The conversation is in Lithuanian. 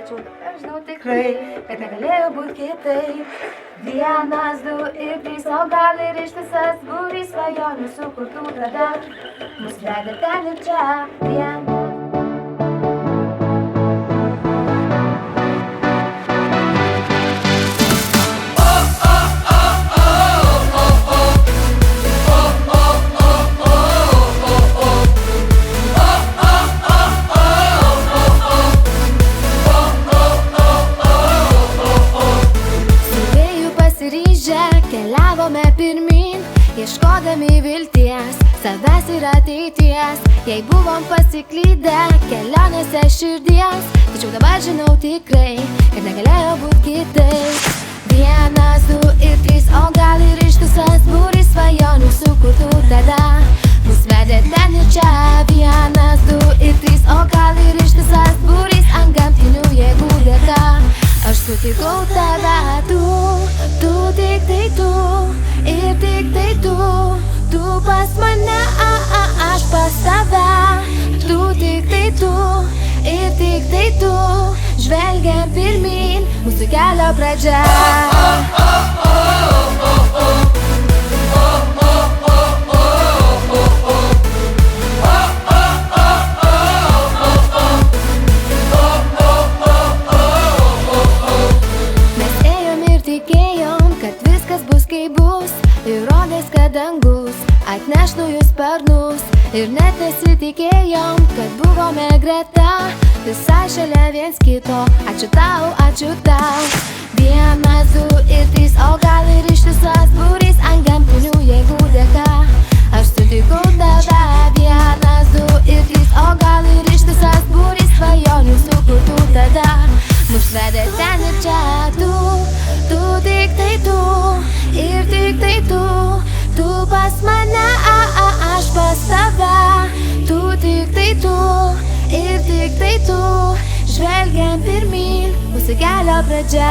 tačiau dabar žinau tikrai, kad negalėjo būti kitaip. Vienas, du ir trys, o gal ir ištisas būrys svajonių sukurtų tada. Mus vedė ten ir čia vienas. Keliavome pirmin, ieškodami vilties, savęs ir ateities. Jei buvom pasiklydę kelionėse širdies, tačiau dabar žinau tikrai, kad negalėjo būti kitaip. Vienas, du ir trys, o gal ir ištisas būrys svajonių sukurtų tada. Mus vedė ten ir čia. Vienas, du ir trys, o gal ir ištisas būrys antgamtinių jėgų dėka. Aš sutikau tave, tu tik tai tu, ir tik tai tu pas mane, aš pas tave. Tu tik tai tu, ir tik tai tu, žvelgiam pirmin, mūsų kelio pradžia. Ir rodės, kad dangus atneš naujus sparnus. Ir net nesitikėjom, kad buvome greta, visai šalia viens kito. Ačiū tau, ačiū tau. Vienas, du ir trys, o gal ir ištisas būrys antgamtinių jėgų dėka. Aš sutikau tave. Vienas, du ir trys, o gal ir ištisas būrys svajonių sukurtų tada. Mus vedė ten ir čia. Tu tik tai tu, ir tik tai tu pas mane, aš pas tave. Tu tik tai tu, ir tik tai tu, žvelgiam pirmin, mūsų kelio pradžia.